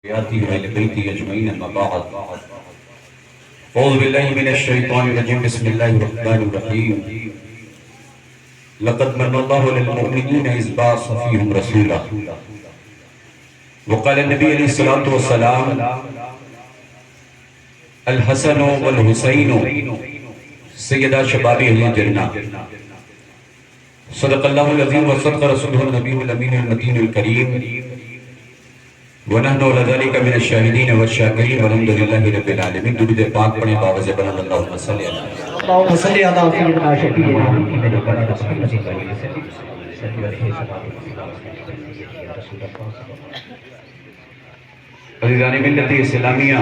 ياتي إلى بيتي أجمعين أما بعد أعوذ بالله من الشيطان الرجيم بسم الله الرحمن الرحيم لقد من الله للمؤمنين إذ بعث فيهم رسولا وقال النبي عليه الصلاة والسلام الحسن والحسين سيدا شباب أهل الجنة صدق الله العظيم وصدق رسوله النبي الأمين المتين الكريم ونحن على ذلك من الشاهدين والشاكرين والحمد لله رب العالمين. درود پاک پڑھیں باوجہ بلند اللہم صلی اللہ اللهم صل على سيدنا شفيعنا محمد وعلى آله وصحبه وسلم. عزیزان ملت اسلامیہ،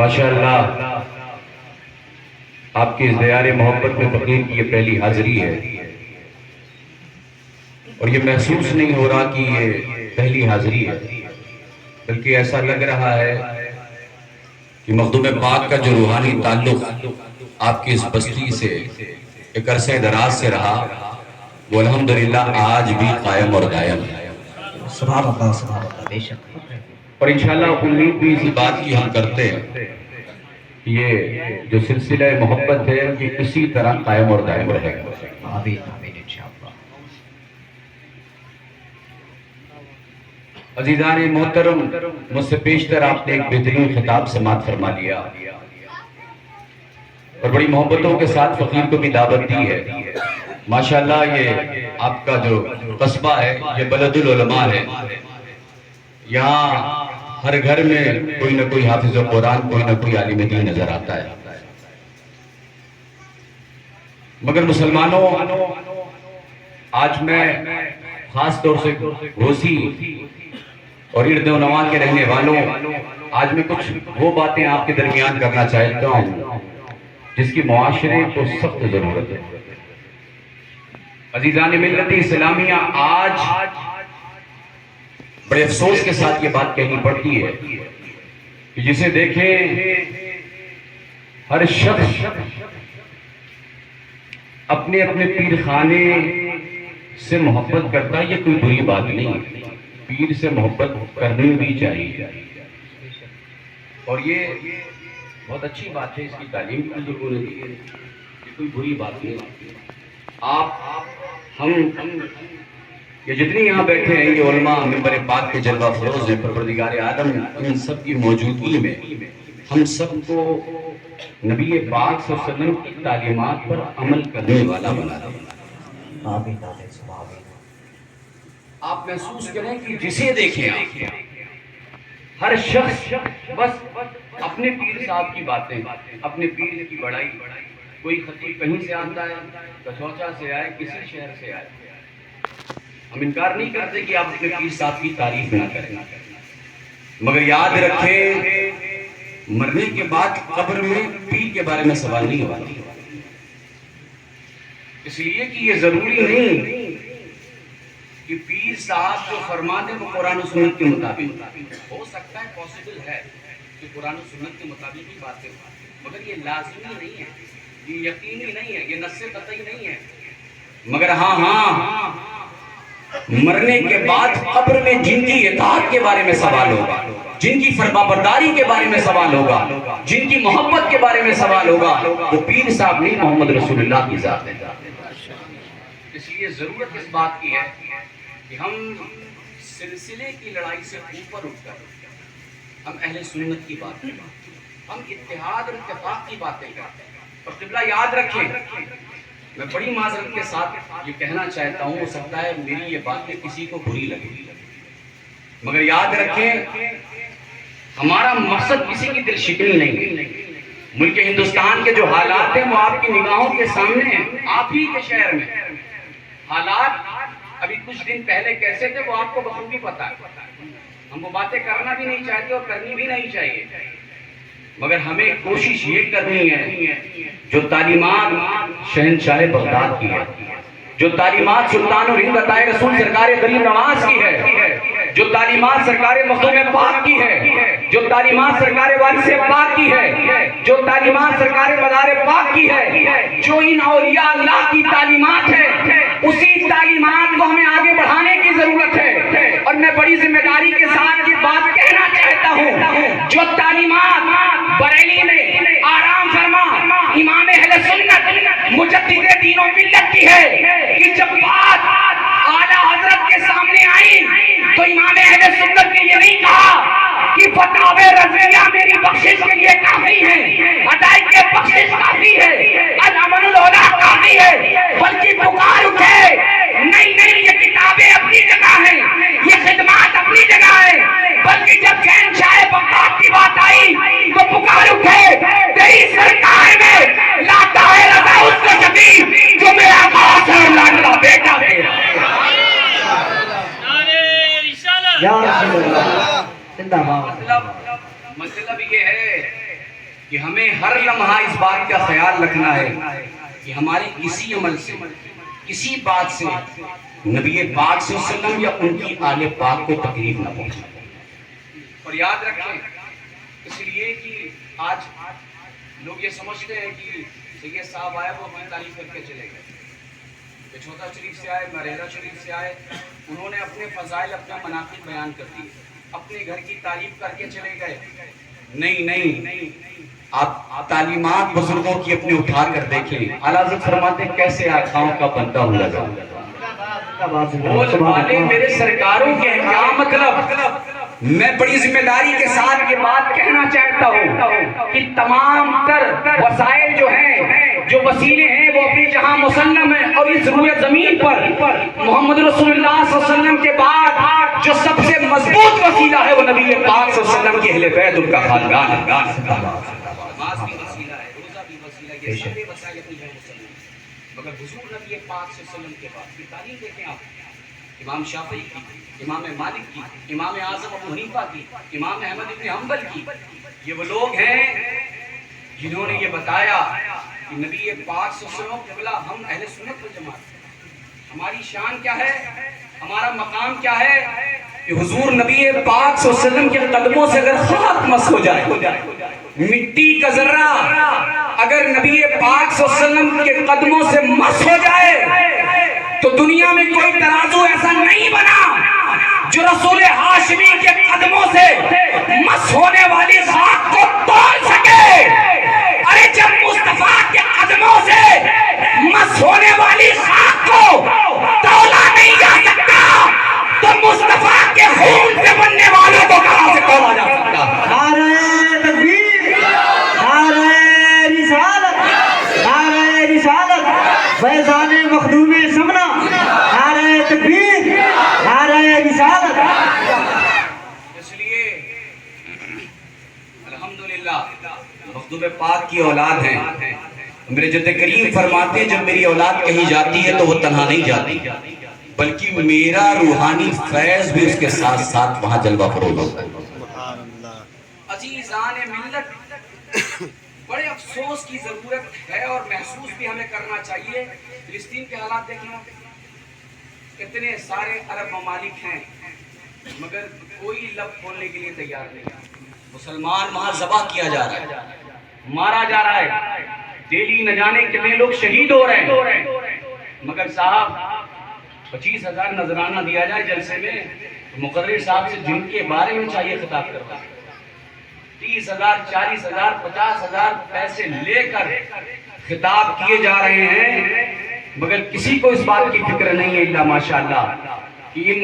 ماشاءاللہ آپ کی اس دیار محبت میں فقیر کی یہ پہلی حاضری ہے اور یہ محسوس نہیں ہو رہا کہ یہ پہلی حاضری ہے، بلکہ ایسا لگ رہا ہے کہ مخدوم پاک کا جو روحانی تعلق آپ کی اس بستی سے ایک عرصہ دراز سے رہا وہ الحمدللہ آج بھی قائم اور دائم ہے. سبحان اللہ بے شک. اور انشاءاللہ امید بھی اسی بات کی ہم کرتے ہیں کہ یہ جو سلسلہ محبت ہے یہ اسی طرح قائم اور دائم رہے گا. آمین آمین انشاءاللہ. عزیزان محترم، مجھ سے پیشتر آپ نے ایک بہترین خطاب سماعت فرما لیا اور بڑی محبتوں کے ساتھ فقیر کو بھی دعوت دی ہے. ماشاءاللہ یہ آپ کا جو قصبہ ہے یہ بلد العلماء ہے. یہاں ہر گھر میں کوئی نہ کوئی حافظ قرآن، کوئی نہ کوئی عالم دین نظر آتا ہے. مگر مسلمانوں، آج میں خاص طور سے گھوسی اور ارد و نواح کے رہنے والوں، آج میں کچھ وہ باتیں آپ کے درمیان کرنا چاہتا ہوں جس کی معاشرے کو سخت ضرورت ہے. عزیزان ملت اسلامیہ، آج بڑے افسوس کے ساتھ یہ بات کہنی پڑتی ہے کہ جسے دیکھیں ہر شخص اپنے اپنے پیر خانے سے محبت کرتا ہے. یہ کوئی بری بات نہیں ہے، پیر سے محبت کرنی بھی چاہیے اور یہ بہت اچھی بات ہے. اس کی تعلیم کی ضرورت ہے، یہ کوئی بری بات نہیں. ہم یہ جتنی یہاں بیٹھے ہیں یہ علماء منبر پاک کے جلوہ فروز ہیں. پروردگار عالم ان سب کی موجودگی میں ہم سب کو نبی پاک صلی اللہ علیہ وسلم کی تعلیمات پر عمل کرنے والا بنا دے. آمین آمین آمین. آپ محسوس کریں کہ جسے دیکھیں آپ ہر شخص بس اپنے پیر صاحب کی باتیں، اپنے پیر کی بڑائی. کوئی خطیب کہیں سے آتا ہے، کچوچا سے آئے، کسی شہر سے آئے. ہم انکار نہیں کرتے کہ آپ اپنے پیر صاحب کی تعریف نہ کریں، مگر یاد رکھیں مرنے کے بعد قبر میں پیر کے بارے میں سوال نہیں ہوگا. اس لیے کہ یہ ضروری نہیں کہ پیر صاحب جو فرما دے وہ قرآن و سنت کے مطابق ہو سکتا ہے. پاسبل ہے کہ قرآن و سنت کے مطابق ہی باتیں، مگر یہ لازمی نہیں ہے، یہ یقینی نہیں ہے، یہ نص قطعی نہیں ہے. مگر ہاں مرنے کے بعد قبر میں جن کی اطاعت کے بارے میں سوال ہوگا، جن کی فرمانبرداری کے بارے میں سوال ہوگا، جن کی محبت کے بارے میں سوال ہوگا، وہ پیر صاحب نہیں، محمد رسول اللہ کی ذات ہے. اس لیے ضرورت اس بات کی ہے کہ ہم سلسلے کی لڑائی سے اوپر اٹھ کر ہم اہل سنت کی بات کریں، ہم اتحاد اور اتفاق کی باتیں کرتے ہیں. اور قبلہ یاد رکھیں، میں بڑی معذرت کے ساتھ یہ کہنا چاہتا ہوں، ہو سکتا ہے میری یہ باتیں کسی کو بری لگے، مگر یاد رکھیں ہمارا مقصد کسی کی دل شکنی نہیں ہے. ملک ہندوستان کے جو حالات ہیں وہ آپ کی نگاہوں کے سامنے ہیں. آپ ہی کے شہر میں حالات ابھی کچھ دن پہلے کیسے تھے وہ آپ کو بخوبی پتہ ہے. ہم وہ باتیں کرنا بھی نہیں چاہتے اور کرنی بھی نہیں چاہیے، مگر ہمیں کوشش یہ کرنی ہے جو تعلیمات شہنشاہ بغداد کی ہے، جو تعلیمات سلطان الہند عطائے رسول سرکار غریب نواز کی ہے، جو تعلیمات سرکار مخدوم پاک کی ہے، جو تعلیمات سرکار وارث پاک کی ہے، جو تعلیمات سرکار مدار پاک کی ہے، جو ان اولیاء اللہ کی تعلیمات ہے، اسی تعلیمات کو ہمیں آگے بڑھانے کی ضرورت ہے. اور میں بڑی ذمہ داری کے ساتھ یہ بات کہنا چاہتا ہوں, جو تعلیمات بریلی میں آرام فرما امام اہل سنت مجدد دین و ملت کی ہے, کہ جب بات اعلیٰ حضرت کے سامنے آئی تو امام اہل سنت نے یہ نہیں کہا کہ فتاوی رضویہ میری بخشش کے لیے کافی ہیں, ادائیگی کے بخشش کافی ہے, الامن العلا کافی ہے, بلکہ پکار اٹھے نہیں نہیں یہ کتابیں اپنی جگہ ہیں, یہ خدمات اپنی جگہ ہیں, بلکہ جب شہنشاہ بغداد کی بات آئی تو پکار اٹھے تیری سرکار میں لاتا ہے رضا اس کو شفیع جو میرا باپ ہے اور لاڈلا بیٹا میرا. یا رسول اللہ زندہ باد. مطلب یہ ہے کہ ہمیں ہر لمحہ اس بات کا خیال رکھنا ہے کہ ہمارے کسی عمل سے کسی بات سے نبی پاک صلی اللہ علیہ وسلم یا ان کی آل پاک کو تکلیف نہ پہنچے. اور یاد رکھیں اس لیے کہ آج لوگ یہ سمجھتے ہیں کہ سید صاحب آئے وہ اپنی تعریف کر کے چلے گئے, چھوٹا شریف سے آئے, مریرہ شریف سے آئے, انہوں نے اپنے فضائل اپنا مناقب بیان کر دیے, اپنے گھر کی تعریف کر کے چلے گئے. نہیں, آپ تعلیمات بزرگوں کی اپنے اٹھا کر دیکھیں. اعلیٰ حضرت فرماتے ہیں کیسے آقاؤں کا بندہ ہوں لگا بول والے میرے سرکاروں کے ہیں. کیا مطلب؟ میں بڑی ذمہ داری کے ساتھ یہ بات کہنا چاہتا ہوں کہ تمام تر وسائل جو ہیں, جو وسیلے ہیں, وہ اپنی جہاں مسلم ہیں, اور اس روئے زمین پر محمد رسول اللہ صلی اللہ علیہ وسلم کے بعد جو سب سے مضبوط وسیلہ ہے وہ نبی پاک صلی اللہ علیہ وسلم کے اہل بیت ان کا خاندان ہے. نماز بھی وسیلہ ہے, روزہ بھی وسیلہ ہے, یہ سارے وسائل اپنی جگہ مسلم ہیں. مگر حضور نبی پاک صلی اللہ علیہ وسلم کے بعد کی تعلیم دیکھیں آپ, امام شافعی کی, امام مالک کی, امام اعظم ابو حنیفہ کی, امام احمد ابن حنبل کی, یہ وہ لوگ ہیں جنہوں نے یہ بتایا کہ نبی پاک صلی اللہ علیہ وسلم قبلہ ہم اہل سنت والجماعت, ہماری شان کیا ہے, ہمارا مقام کیا ہے کہ حضور نبی پاک صلی اللہ علیہ وسلم کے قدموں سے اگر خاک مس ہو جائے, مٹی کا ذرہ اگر نبی پاک صلی اللہ علیہ وسلم کے قدموں سے مس ہو جائے تو دنیا میں کوئی ترازو ایسا نہیں بنا جو رسول ہاشمی کے قدموں سے مس ہونے والی خاک کو تول سکے. ارے جب مصطفیٰ کے قدموں سے مس ہونے والی خاک کو تولا نہیں جا سکتا تو مصطفیٰ کے خون سے بننے والوں کو کہاں سے تولا جا سکتا؟ نعرہ تکبیر, نعرہ رسالت, نعرہ رسالت, فیضان مخدوم سمنا, نعرہ تکبیر, نعرہ رسالت. اس لیے الحمدللہ مخدوم پاک کی اولاد ہیں. میرے جد کریم فرماتے ہیں جب میری اولاد کہیں جاتی ہے تو وہ تنہا نہیں جاتی, بلکہ میرا روحانی فیض بھی اس کے ساتھ ساتھ وہاں جلوہ فروز ہوتا ہے. عزیزان ملت, بڑے افسوس کی ضرورت ہے اور محسوس بھی ہمیں کرنا چاہیے. فلسطین کے حالات دیکھنا, اتنے سارے عرب ممالک ہیں مگر کوئی لب کھولنے کے لیے تیار نہیں. مسلمان وہاں ذبح کیا جا رہا ہے, مارا جا رہا ہے, ڈیلی نہ جانے کتنے لوگ شہید ہو رہے ہیں. مگر صاحب 25,000 نذرانہ دیا جائے جلسے میں, مقرر صاحب سے جن کے بارے میں چاہیے خطاب کروا, 30,000 40,000 50,000 پیسے لے کر خطاب کیے جا رہے ہیں, مگر کسی کو اس بات کی فکر نہیں ہے الا ماشاءاللہ کہ ان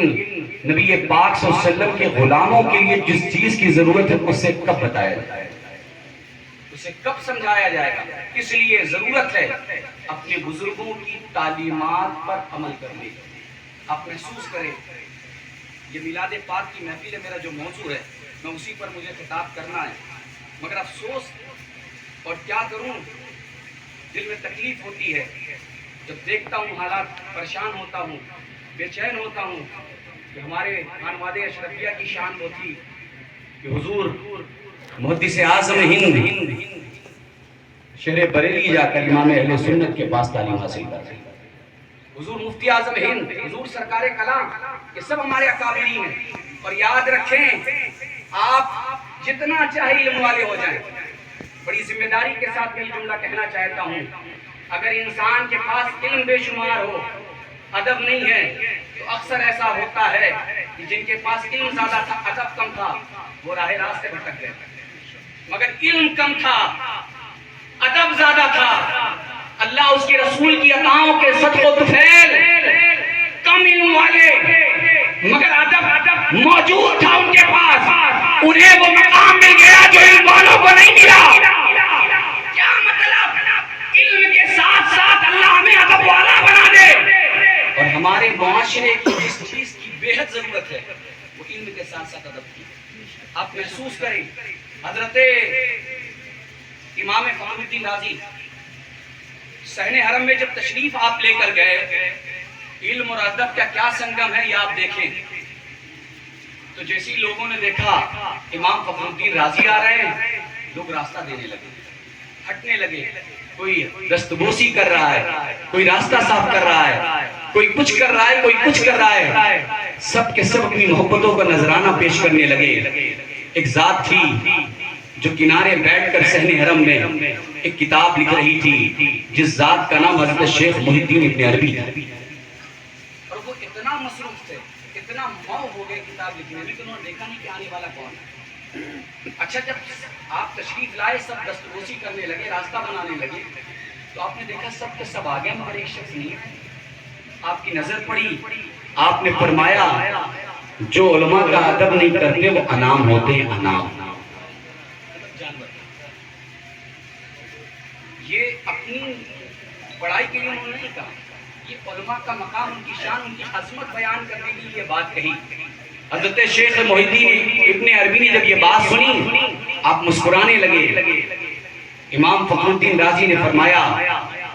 نبی پاک صلی اللہ علیہ وسلم کے غلاموں کے لیے جس چیز کی ضرورت ہے اسے کب بتایا جائے, اسے کب سمجھایا جائے گا. اس لیے ضرورت ہے اپنے بزرگوں کی تعلیمات پر عمل کرنے. آپ محسوس کریں یہ میلاد پاک کی محفل ہے, میرا جو موضوع ہے میں اسی پر مجھے خطاب کرنا ہے, مگر افسوس اور کیا کروں, دل میں تکلیف ہوتی ہے جب دیکھتا ہوں حالات, پریشان ہوتا ہوں, بے چین ہوتا ہوں کہ ہمارے خانوادہ اشرفیہ کی شان وہ تھی کہ حضور محدث اعظم ہند شہر بریلی جا کر امام اہل سنت کے پاس تعلیم حاصل کرتے, حضور مفتی اعظم ہند, حضور سرکار کلام, یہ سب ہمارے اکابرین ہیں. اور یاد رکھیں آپ جتنا چاہے علم والے ہو جائیں, بڑی ذمہ داری کے ساتھ میں یہ جملہ کہنا چاہتا ہوں, اگر انسان کے پاس علم بے شمار ہو, ادب نہیں ہے تو اکثر ایسا ہوتا ہے کہ جن کے پاس علم زیادہ تھا ادب کم تھا وہ راہ راست سے بھٹک گئے، مگر علم کم تھا ادب زیادہ تھا، اللہ اس کے رسول کی عطاؤں کے صدق و طفیل، کم علم والے مگر ادب موجود تھا ان کے پاس، انہیں وہ مقام مل گیا جو علم والوں کو نہیں ملا۔ کیا مطلب؟ علم کے ساتھ ساتھ اللہ ہمیں ادب والا بنا دے، اور ہمارے معاشرے کو جس چیز کی بے حد ضرورت ہے وہ علم کے ساتھ ساتھ ادب کی۔ آپ محسوس کریں حضرت امام فخر الدین رازی صحن حرم میں جب تشریف آپ لے کر گئے، علم اور ادب کا کیا سنگم ہے یہ آپ دیکھیں۔ تو جیسی لوگوں نے دیکھا امام فخر الدین رازی آ رہے ہیں، لوگ راستہ دینے لگے، ہٹنے لگے، کوئی دستبوسی کر رہا ہے، کوئی راستہ صاف کر رہا ہے، کوئی کچھ کر رہا ہے، کوئی کچھ کر رہا ہے، سب کے سب اپنی محبتوں کا نذرانہ پیش کرنے لگے۔ ایک ذات تھی جو کنارے بیٹھ کر صحن حرم میں ایک کتاب لکھ رہی تھی، جس ذات کا نام حضرت شیخ محی الدین ابن عربی تھا، اور وہ اتنا مصروف تھے، اتنا مو ہو گئے کتاب لکھنے میں کہ انہوں نے دیکھا نہیں کہ آنے والا کون ہے۔ اچھا جب آپ تشریف لائے، سب دستبوسی کرنے لگے، راستہ بنانے لگے، تو آپ نے دیکھا سب کے سب آگئے مگر ایک شخص نہیں ہے۔ آپ کی نظر پڑی، آپ نے فرمایا جو علماء کا ادب نہیں کرتے وہ انعام ہوتے ہیں، انعام جانور۔ یہ اپنی بڑائی کے لیے انہوں نے نہیں کہا، یہ علماء کا مقام، ان کی شان، ان کی عظمت بیان کرنے کے لیے یہ بات کہی۔ حضرت شیخ محی الدین ابن عربی نے جب یہ بات سنی آپ مسکرانے لگے۔ امام فخر الدین رازی نے فرمایا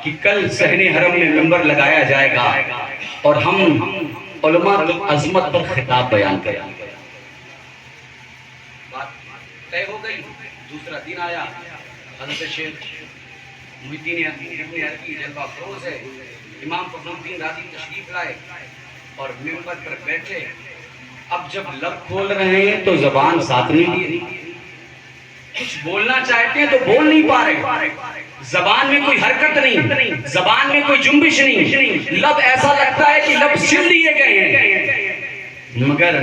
کہ کل صحن حرم میں منبر لگایا جائے گا اور ہم علماء کی عظمت پر خطاب بیان کریں گے۔ بات طے ہو گئی۔ دوسرا دن آیا، حضرت شیخ محی الدین ابن عربی جلوہ افروز ہے، امام فخر الدین رازی تشریف لائے اور منبر پر بیٹھے۔ اب جب لب کھول رہے ہیں تو زبان ساتھ نہیں دی، کچھ بولنا چاہتے ہیں تو بول نہیں پا رہے، زبان میں کوئی حرکت نہیں، زبان میں کوئی جنبش نہیں، لب ایسا لگتا ہے کہ لب سل دیے گئے ہیں۔ مگر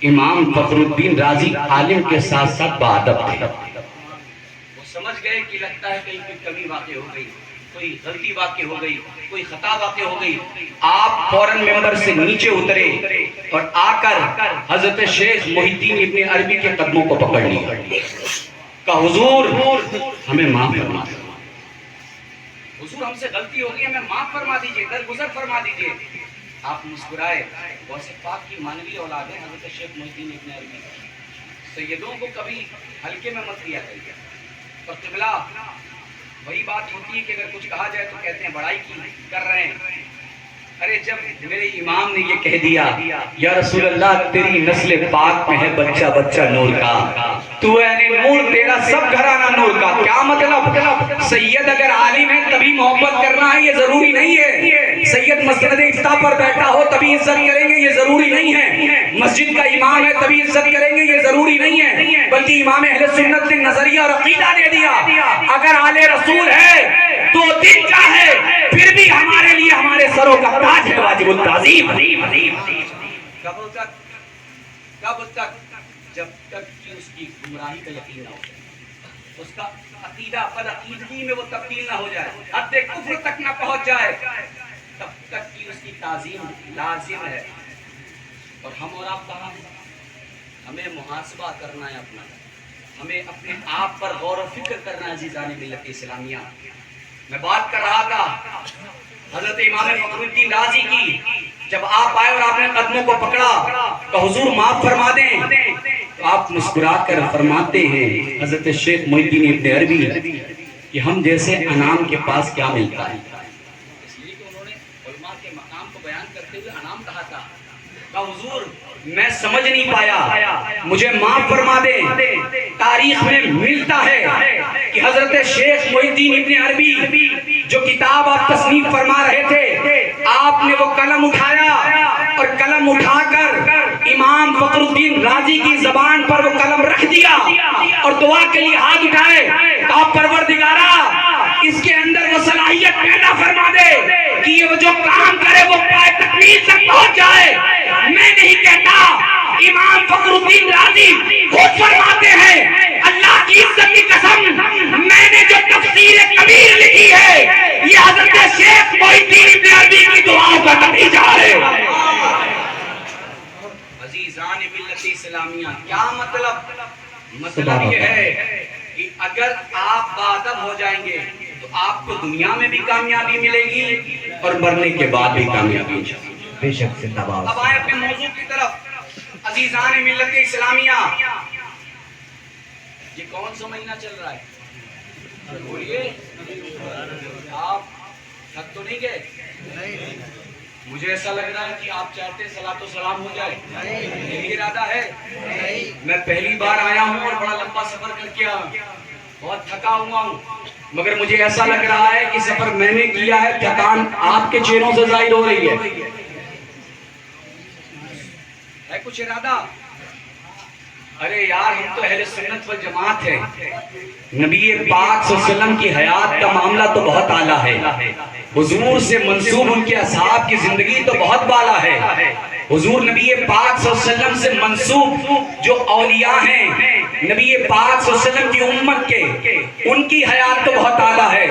امام فخر الدین رازی عالم کے ساتھ ساتھ باادب تھے، وہ سمجھ گئے کہ لگتا ہے کہیں کوئی کمی واقع ہو گئی، کوئی غلطی واقع ہو گئی، کوئی خطا واقع ہو گئی۔ آپ فوراً ممبر سے نیچے اترے اور آ کر حضرت شیخ محی الدین ابن عربی کے قدموں کو پکڑ لیا، کہا حضور ہمیں معاف فرما دیں، حضور ہم سے غلطی ہو گئی، ہمیں معاف فرما دیجئے، درگزر فرما دیجئے۔ آپ مسکرائے، غوث پاک کی مانوی اولاد ہے حضرت شیخ محی الدین ابن عربی، سیدوں کو کبھی ہلکے میں مت لیا کریے، اور قبلہ وہی بات ہوتی ہے کہ اگر کچھ کہا جائے تو کہتے ہیں بڑائی کی کر رہے ہیں۔ ارے جب میرے امام نے یہ کہہ دیا یا رسول اللہ تیری نسل پاک میں ہے بچہ بچہ نور کا، تو یعنی نور تیرا سب گھرانہ نور کا، کیا مطلب؟ سید اگر عالم ہے تبھی محبت کرنا ہے یہ ضروری نہیں ہے، سید مسجد افتتاح پر بیٹھا ہو تبھی عزت کریں گے یہ ضروری نہیں ہے، مسجد کا امام ہے تبھی عزت کریں گے یہ ضروری نہیں ہے، بلکہ امام اہل سنت نے نظریہ اور عقیدہ دے دیا اگر آل رسول ہے تو دن کا ہے پھر بھی ہمارے لیے ہمارے سروں کا تاج ہے، واجب التعظیم۔ کب تک؟ جب تک کہ اس کی گمراہی کا یقین نہ ہو جائے، اس کا عقیدہ بد عقیدگی میں وہ تبدیل نہ ہو جائے، حد کفر تک نہ پہنچ جائے، تب تک کہ اس کی تعظیم لازم ہے۔ اور ہم اور آپ کہاں ہیں؟ ہمیں محاسبہ کرنا ہے اپنا، ہمیں اپنے آپ پر غور و فکر کرنا ہے۔ عزیزان ملت اسلامیہ، میں بات کر رہا تھا حضرت امام فخر الدین رازی کی، جب آپ آئے اور آپ نے قدموں کو پکڑا کہ حضور معاف فرما دیں، تو آپ مسکرا کر فرماتے ہیں حضرت شیخ محی الدین ابن عربی کہ ہم جیسے انعام کے پاس کیا ملتا ہے، اس لیے کہ انہوں نے علماء کے مقام کو بیان کرتے ہوئے انعام کہا تھا، کہ حضور میں سمجھ نہیں پایا مجھے معاف فرما دیں۔ تاریخ میں ملتا ہے کہ حضرت شیخ محی الدین ابن عربی جو کتاب آپ تصنیف فرما رہے تھے، آپ نے وہ قلم اٹھایا اور قلم اٹھا کر امام فخر الدین رازی کی زبان پر وہ قلم رکھ دیا اور دعا کے لیے ہاتھ اٹھائے، کہا پروردگارا اس کے اندر وہ صلاحیت پیدا فرما دے کہ یہ جو کام کرے وہ زمین تک پہنچ جائے. میں نہیں کہتا, امام فخر الدین رازی خود فرماتے ہیں اللہ کی عزت کی قسم میں نے جو تفسیر کبیر لکھی ہے یہ حضرت شیخ محی الدین ابن عربی کی دعاؤں کا نتیجہ ہے. عزیزان ملت اسلامیہ, کیا مطلب یہ ہے کہ اگر آپ باادب ہو جائیں گے تو آپ کو دنیا میں بھی کامیابی ملے گی اور مرنے کے بعد بھی کامیابی انشاءاللہ. بے شک زندہ باد. اب آئے اپنے موضوع کی طرف. عزیزان ملت اسلامیہ, یہ کون سا مہینہ چل رہا ہے؟ بولیے, آپ تھک تو نہیں گئے؟ مجھے ایسا لگ رہا ہے کہ آپ چاہتے ہیں صلاۃ و سلام ہو جائے. یہی ارادہ ہے. میں پہلی بار آیا ہوں اور بڑا لمبا سفر کر کے آیا ہوں, بہت تھکا ہوا ہوں, مگر مجھے ایسا لگ رہا ہے کہ سفر میں نے کیا ہے, تھکان آپ کے چہروں سے ظاہر ہو رہی ہے. کچھ ارادہ؟ ارے یار, ہم تو اہل سنت والجماعت ہیں. نبی پاک صلی اللہ علیہ وسلم کی حیات کا معاملہ تو بہت اعلیٰ ہے. حضور سے منسوب ان کے اصحاب کی زندگی تو بہت بالا ہے. حضور نبی پاک صلی اللہ علیہ وسلم سے منسوب جو اولیاء ہیں نبی پاک صلی اللہ علیہ وسلم کی امت کے, ان کی حیات تو بہت اعلیٰ ہے.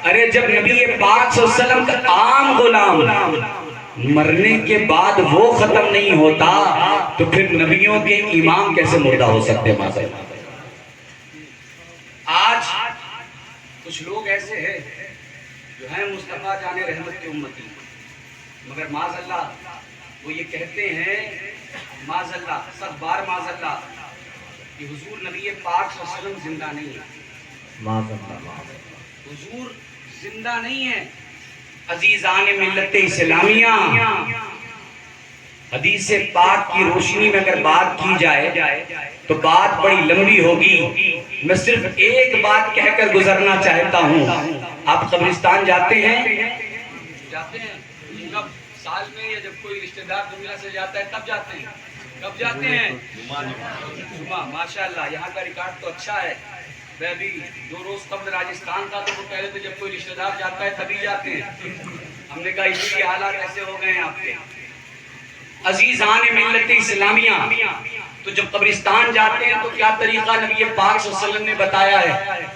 ارے جب نبی پاک صلی اللہ علیہ وسلم کا عام غلام مرنے کے بعد وہ ختم نہیں ہوتا تو پھر نبیوں کے امام کیسے مردہ ہو سکتے ہیں؟ آج کچھ لوگ ایسے ہیں جو ہیں مصطفیٰ جان رحمت کے امتی, مگر معاذ اللہ وہ یہ کہتے ہیں, معاذ اللہ, سب بار معاذ اللہ, کہ حضور نبی پاک صلی اللہ علیہ وسلم زندہ نہیں ہے. معاذ اللہ, حضور زندہ نہیں ہے. عزیزان ملت اسلامیہ, حدیث پاک کی روشنی میں اگر بات کی جائے تو بات بڑی لمبی ہوگی. میں صرف ایک بات کہہ کر گزرنا چاہتا ہوں. آپ قبرستان جاتے ہیں؟ جاتے ہیں. کب سال میں یا جب کوئی رشتہ دار دنیا سے جاتا ہے تب جاتے ہیں. کب جاتے ہیں؟ جمعہ. ماشاءاللہ, یہاں کا ریکارڈ تو اچھا ہے. میں ابھی 2 روز قبل راجستھان تھا تو وہ کہہ رہے تھے جب کوئی رشتہ دار جاتا ہے تبھی جاتے ہیں. ہم نے کہا اسی لیے حالات ایسے ہو گئے ہیں آپ کے. عزیزان ملت اسلامیہ, تو جب قبرستان جاتے ہیں تو کیا طریقہ نبی پاک صلی اللہ علیہ وسلم نے بتایا ہے؟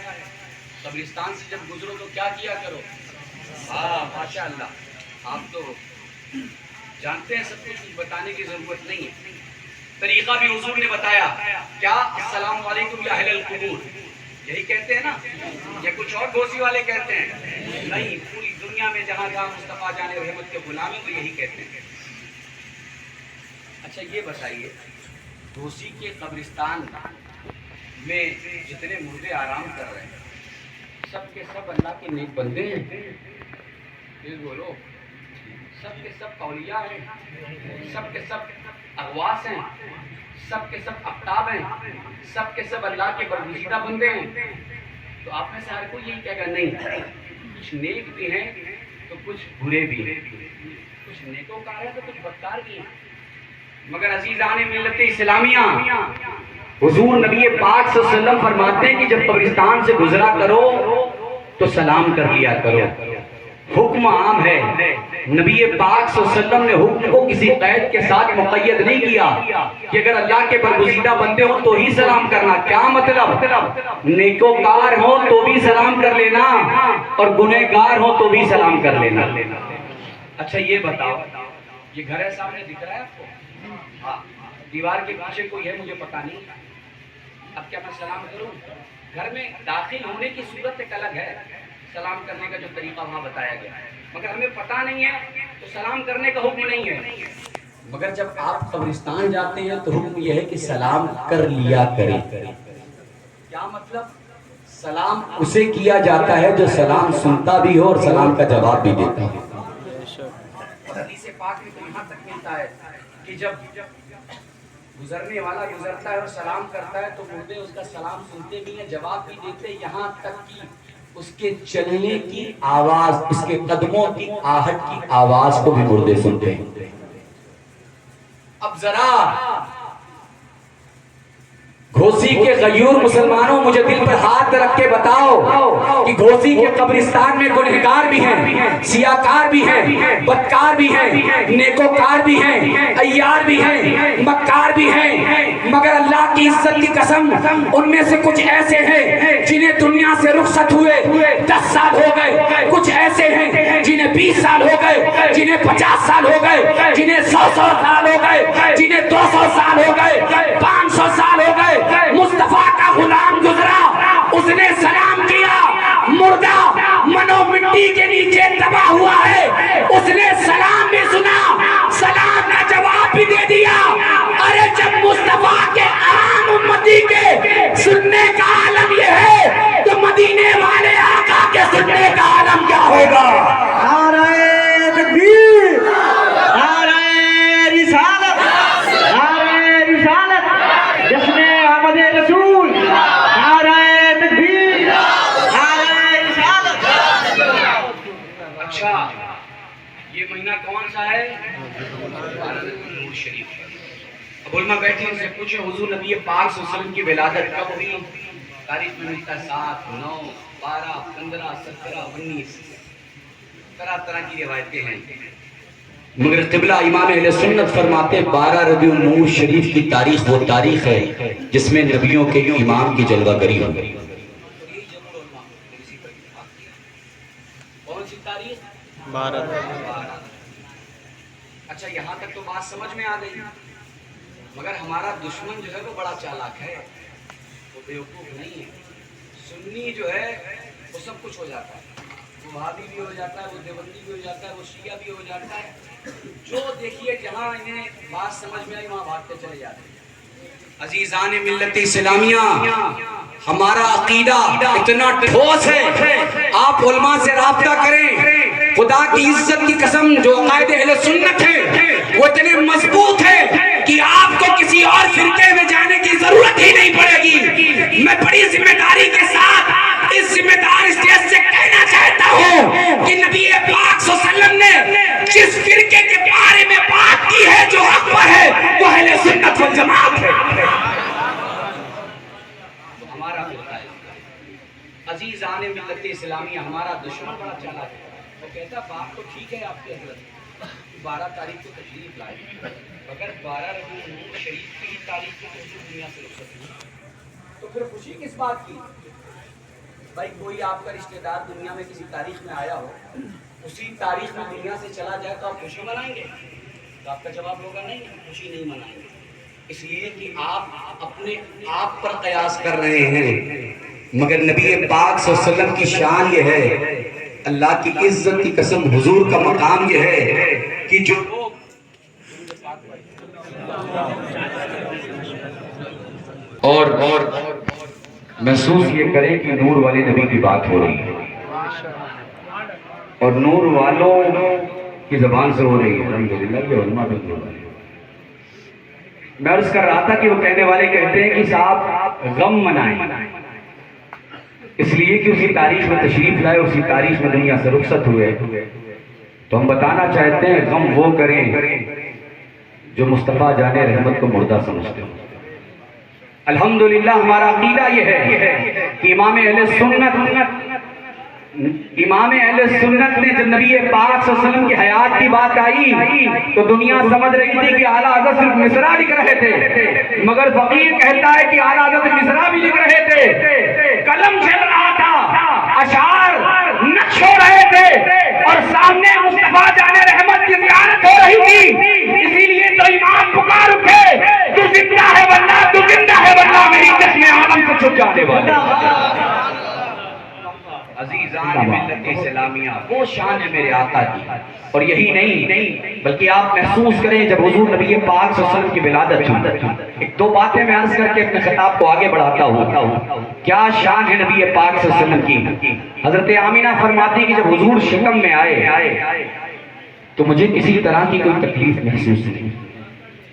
قبرستان سے جب گزرو تو کیا کیا کرو؟ ماشاءاللہ, آپ تو جانتے ہیں, سب کچھ بتانے کی ضرورت نہیں ہے. طریقہ بھی حضور نے بتایا. کیا؟ السلام علیکم یا اہل القبور, یہی کہتے ہیں نا, یا کچھ اور گھوسی والے کہتے ہیں؟ نہیں, پوری دنیا میں جہاں جہاں مصطفیٰ جان رحمت کے غلام ہیں تو یہی کہتے ہیں. اچھا یہ بتائیے, گھوسی کے قبرستان میں جتنے مردے آرام کر رہے ہیں سب کے سب اللہ کے نیک بندے ہیں؟ پھر بولو, سب کے سب اولیاء ہیں, سب کے سب اغواس ہیں, سب کے سب اقطاب ہیں, سب کے سب اللہ کے برگزیدہ بندے ہیں. تو آپ میں سے ہر کوئی یہی کہے گا نہیں, کچھ نیک بھی ہیں تو کچھ برے بھی ہیں, کچھ نیکوکار ہیں تو کچھ بدکار بھی ہیں. مگر عزیزان ملت اسلامیہ, حضور نبی پاک صلی اللہ علیہ وسلم فرماتے ہیں کہ جب قبرستان سے گزرا کرو تو سلام کر لیا کرو. حکم عام ہے. نبی پاک صلی اللہ علیہ وسلم نے حکم کو کسی قید کے ساتھ مقید نہیں کیا کہ اگر اللہ کے برگزیدہ بندے ہوں تو ہی سلام کرنا. کیا مطلب؟ نیکوکار ہوں تو بھی سلام کر لینا اور گنہگار ہوں تو بھی سلام کر لینا. اچھا یہ بتاؤ, یہ گھر ہے سامنے دکھ رہا ہے آپ کو؟ ہاں, دیوار کے پیچھے کوئی ہے مجھے پتا نہیں. اب کیا میں سلام کروں؟ گھر میں داخل ہونے کی صورت ایک الگ ہے, سلام کرنے کا جو طریقہ وہاں بتایا گیا ہے, مگر ہمیں پتہ نہیں ہے تو سلام کرنے کا حکم نہیں ہے. مگر جب آپ قبرستان جاتے ہیں تو حکم یہ ہے کہ سلام کر لیا کریں. کیا مطلب؟ سلام اسے کیا جاتا ہے جو سلام سنتا بھی ہو اور سلام کا جواب بھی دیتا ہے. حدیث پاک میں تو یہاں تک ملتا ہے کہ جب گزرنے والا گزرتا ہے اور سلام کرتا ہے تو مردے اس کا سلام سنتے بھی ہیں, جواب بھی دیتے ہیں, یہاں تک کہ اس کے چلنے کی آواز, اس کے قدموں کی آہٹ کی آواز کو بھی مردے سنتے ہیں. اب ذرا گھوسی کے غیور مسلمانوں مجھے دل پر ہاتھ رکھ کے بتاؤ کہ گھوسی کے قبرستان میں گنہگار بھی ہیں، سیاکار بھی ہیں، بدکار بھی ہیں، نیکوکار بھی ہیں، عیار بھی ہیں، مکار بھی ہیں، مگر اللہ کی عزت کی قسم ان میں سے کچھ ایسے ہیں جنہیں دنیا سے رخصت ہوئے 10 سال ہو گئے، کچھ ایسے ہیں جنہیں 20 سال ہو گئے، جنہیں 50 سال ہو گئے، جنہیں 100 سال ہو گئے، جنہیں 200 سال ہو گئے، 500 سال ہو گئے۔ مصطفیٰ کا غلام گزرا، اس نے سلام کیا، مردہ منو مٹی کے نیچے دبا ہوا ہے، اس نے سلام بھی سنا، سلام کا جواب بھی دے دیا۔ ارے جب مصطفیٰ کے عام امتی کے سننے کا عالم یہ ہے تو مدینے والے آقا کے سننے کا عالم کیا ہوگا؟ نعرہ تکبیر، نعرہ رسالت، نعرہ رسالت، جشن آمد رسول، نعرہ تکبیر، نعرہ رسالت۔ اچھا یہ مہینہ کون سا ہے؟ نور شریف۔ اب علماء بیٹھے ان سے پوچھے حضور نبی پاک صلی اللہ علیہ وسلم کی ولادت کب ہوئی؟ تاریخ میں ملتا ہے 7، 9، 12، 15، 17، 19، طرح طرح کی روایتیں ہیں، مگر قبلہ امام اہل سنت فرماتے 12 ربیع النور شریف کی تاریخ وہ تاریخ ہے جس میں نبیوں کے امام کی جلوہ گری ہو گئی۔ کون سی تاریخ؟ 12۔ اچھا یہاں تک تو بات سمجھ میں آ گئی، مگر ہمارا دشمن جو ہے وہ بڑا چالاک ہے، وہ بیوقوف نہیں ہے۔ سنی جو ہے وہ سب کچھ ہو جاتا ہے، وہ وہابی بھی ہو جاتا ہے، وہ دیوبندی بھی ہو جاتا ہے، وہ شیعہ بھی ہو جاتا ہے، جو دیکھیے جہاں انہیں بات سمجھ میں آئی وہاں بھاگتے چلے جاتے ہیں۔ عزیزان ملت اسلامیہ، ہمارا عقیدہ اتنا ٹھوس ہے، آپ علماء سے رابطہ کریں، خدا کی عزت کی قسم جو عقائد اہل سنت ہے وہ اتنے مضبوط ہے کہ آپ کو کسی اور فرقے میں جانے کی ضرورت ہی نہیں پڑے گی۔ میں بڑی ذمہ داری کے ساتھ اس ذمہ دار اسٹیج سے کہنا چاہتا ہوں کہ نبی پاک صلی اللہ علیہ وسلم نے جس فرقے کے بارے میں بات کی ہے جو حق پر ہے وہ اہل سنت والجماعت ہے، وہ ہمارا فرقہ ہے۔ عزیزان ملت اسلامیہ، ہمارا دشمن بڑا چالاک ہے، وہ کہتا بات تو ٹھیک ہے آپ کے حضرت 12 تاریخ کو تشریف لائے، اگر 12 ربیع النور شریف کی تاریخ کو دنیا سے رخصت ہوئی تو پھر خوشی کس بات کی؟ بھائی کوئی آپ کا رشتہ دار دنیا میں کسی تاریخ میں آیا ہو، اسی تاریخ میں دنیا سے چلا جائے تو آپ خوشی منائیں گے؟ تو آپ کا جواب ہوگا نہیں، خوشی نہیں منائیں گے، اس لیے کہ آپ اپنے آپ پر قیاس کر رہے ہیں، مگر نبی پاک صلی اللہ علیہ وسلم کی شان یہ ہے، اللہ کی عزت کی قسم حضور کا مقام یہ ہے کہ جو لوگ اور محسوس یہ کریں کہ نور والے نبی کی بات ہو رہی ہے اور نور والوں کی زبان سے ہو رہی ہے، الحمدللہ یہ علماء بھی ہو رہی ہے۔ میں عرض کر رہا تھا کہ وہ کہنے والے کہتے ہیں کہ صاحب غم منائیں، اس لیے کہ اسی تاریخ میں تشریف لائے، اسی تاریخ میں دنیا سے رخصت ہوئے، تو ہم بتانا چاہتے ہیں غم وہ کریں جو مصطفیٰ جان رحمت کو مردہ سمجھتے ہیں۔ الحمدللہ ہمارا عقیدہ یہ ہے کہ امام اہل سنت نے جب نبی پاک صلی اللہ علیہ وسلم کی حیات کی بات آئی تو دنیا سمجھ رہی تھی کہ اعلیٰ حضرت صرف مصرع لکھ رہے تھے، مگر فقیر کہتا ہے کہ اعلیٰ حضرت مصرع بھی لکھ رہے تھے، قلم چل رہا تھا، اشعار نقش ہو رہے تھے اور سامنے مصطفیٰ جان رحمت کی زیارت ہو رہی تھی، اسی لیے تو امام پکار اٹھے، تو زندہ ہے واللہ، تو زندہ ہے واللہ میری چشم عالم سے چھپ جانے والے۔ عزیزان ملت اسلامیہ، وہ شان ہے میرے آقا کی، اور یہی نہیں بلکہ آپ محسوس کریں جب حضور نبی پاک صلی اللہ علیہ وسلم کی ولادت ہوئی، ایک دو باتیں میں عرض کر کے اپنے خطاب کو آگے بڑھاتا ہوں۔ کیا شان ہے نبی پاک صلی اللہ علیہ وسلم کی؟ حضرت آمینہ فرماتی کہ جب حضور شکم میں آئے تو مجھے کسی طرح کی کوئی تکلیف محسوس نہیں،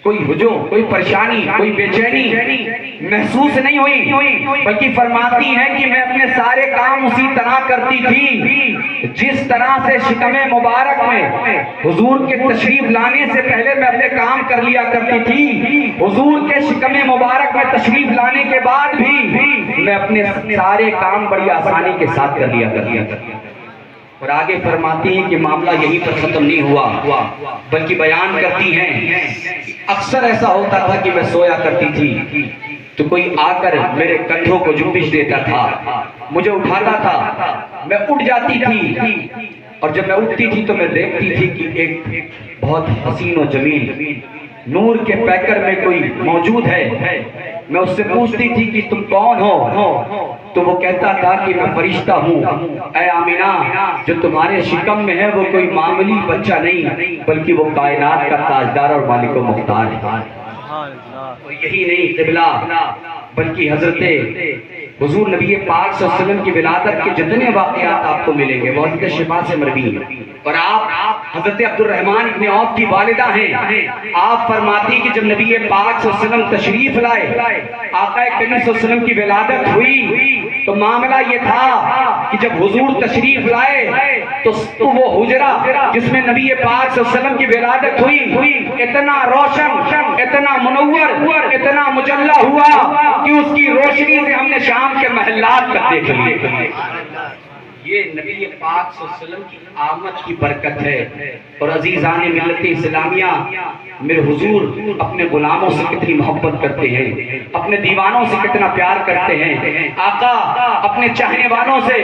کوئی ہجوم، کوئی پریشانی، کوئی بے چینی محسوس نہیں ہوئی، بلکہ فرماتی ہیں کہ میں اپنے سارے کام اسی طرح کرتی تھی جس طرح سے شکم مبارک میں حضور کے تشریف لانے سے پہلے میں اپنے کام کر لیا کرتی تھی، حضور کے شکم مبارک میں تشریف لانے کے بعد بھی میں اپنے سارے کام بڑی آسانی کے ساتھ کر لیا کرتی۔ اور آگے فرماتی ہیں کہ معاملہ یہیں پر ختم نہیں ہوا، بلکہ بیان کرتی ہیں اکثر ایسا ہوتا تھا کہ میں سویا کرتی تھی تو کوئی آ کر میرے کندھوں کو جنبش دیتا تھا، مجھے اٹھاتا تھا، میں اٹھ جاتی تھی، اور جب میں اٹھتی تھی تو میں دیکھتی تھی کہ ایک بہت حسین و جمیل نور کے پیکر میں کوئی موجود ہے۔ میں اس سے پوچھتی تھی کہ تم کون ہو؟ تو وہ کہتا تھا کہ میں فرشتہ ہوں، اے آمینہ جو تمہارے شکم میں ہے وہ کوئی معمولی بچہ نہیں بلکہ وہ کائنات کا تاجدار اور مالک و مختار ہے۔ اور یہی نہیں قبلہ، بلکہ حضرت حضور نبی پاک صلی اللہ علیہ وسلم کی ولادت کے جتنے واقعات آپ کو ملیں گے وہ حضرت شفا سے مروی ہیں، اور آپ حضرت عبد الرحمن ابن عوف کی والدہ ہیں۔ آپ فرماتی کہ جب نبی پاک صلی اللہ علیہ وسلم تشریف لائے، آقا کریم صلی اللہ علیہ وسلم کی ولادت ہوئی تو معاملہ یہ تھا کہ جب حضور تشریف لائے تو وہ حجرہ جس میں نبی پاک صلی اللہ علیہ وسلم کی ولادت ہوئی اتنا روشن، اتنا منور، اتنا مجلہ ہوا کہ اس کی روشنی سے ہم نے شام کے محلات تک دیکھ لیے۔ یہ نبی پاک صلی اللہ علیہ وسلم کی آمد کی برکت ہے۔ اور عزیزان ملت اسلامیہ، میرے حضور اپنے غلاموں سے کتنی محبت کرتے ہیں، اپنے دیوانوں سے کتنا پیار کرتے ہیں، آقا اپنے چاہنے والوں سے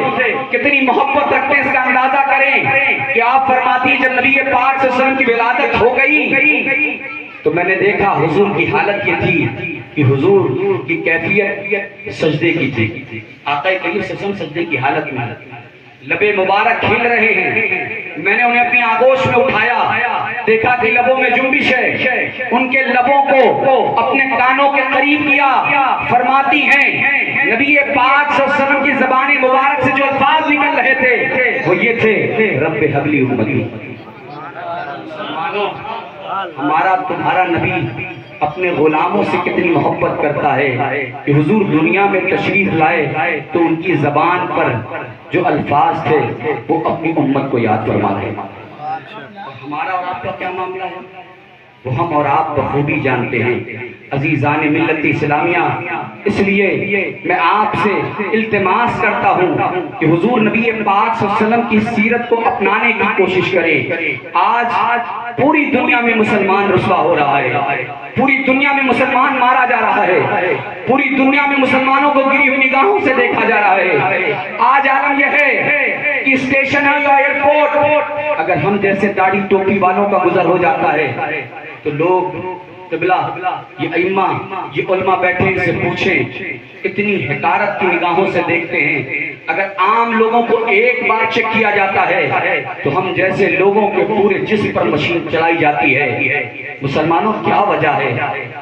کتنی محبت رکھتے ہیں، اس کا اندازہ کریں کہ آپ فرماتی ہیں جب نبی پاک صلی اللہ علیہ وسلم کی ولادت ہو گئی تو میں نے دیکھا حضور کی حالت یہ تھی کہ حضور کی کیفیت سجدے کی تھی، آقا کریم صلی اللہ علیہ وسلم سجدے کی حالت میں، لبے مبارک کھل رہے ہیں۔ میں نے انہیں اپنی آغوش میں اٹھایا، دیکھا کہ لبوں میں جنبش ہے، ان کے لبوں کو اپنے کانوں کے قریب کیا۔ فرماتی ہیں نبی پاک صلی اللہ علیہ وسلم کی زبان مبارک سے جو الفاظ نکل رہے تھے وہ یہ تھے، رب حبلی امتی۔ ہمارا تمہارا نبی اپنے غلاموں سے کتنی محبت کرتا ہے کہ حضور دنیا میں تشریف لائے تو ان کی زبان پر جو الفاظ تھے وہ اپنی امت کو یاد فرما رہے ہیں۔ ہمارا اور آپ کا کیا معاملہ ہے وہ ہم اور آپ بخوبی جانتے ہیں۔ عزیزان ملت اسلامیہ، اس لیے میں آپ سے التماس کرتا ہوں کہ حضور نبی پاک صلی اللہ علیہ وسلم کی سیرت کو اپنانے کی کوشش کریں۔ آج پوری دنیا میں مسلمان رسوا ہو رہا ہے، پوری دنیا میں مسلمان مارا جا رہا ہے، پوری دنیا میں مسلمانوں کو گری ہوئی نگاہوں سے دیکھا جا رہا ہے۔ آج عالم یہ ہے کہ اسٹیشن یا ایئرپورٹ اگر ہم جیسے داڑھی ٹوپی والوں کا گزر ہو جاتا ہے تو لوگ قبلہ یہ ائمہ یہ علماء بیٹھے ان سے پوچھیں، اتنی حقارت کی نگاہوں سے دیکھتے ہیں۔ اگر عام لوگوں کو ایک بار چیک کیا جاتا ہے تو ہم جیسے لوگوں کے پورے جسم پر مشین چلائی جاتی ہے۔ مسلمانوں کیا وجہ ہے،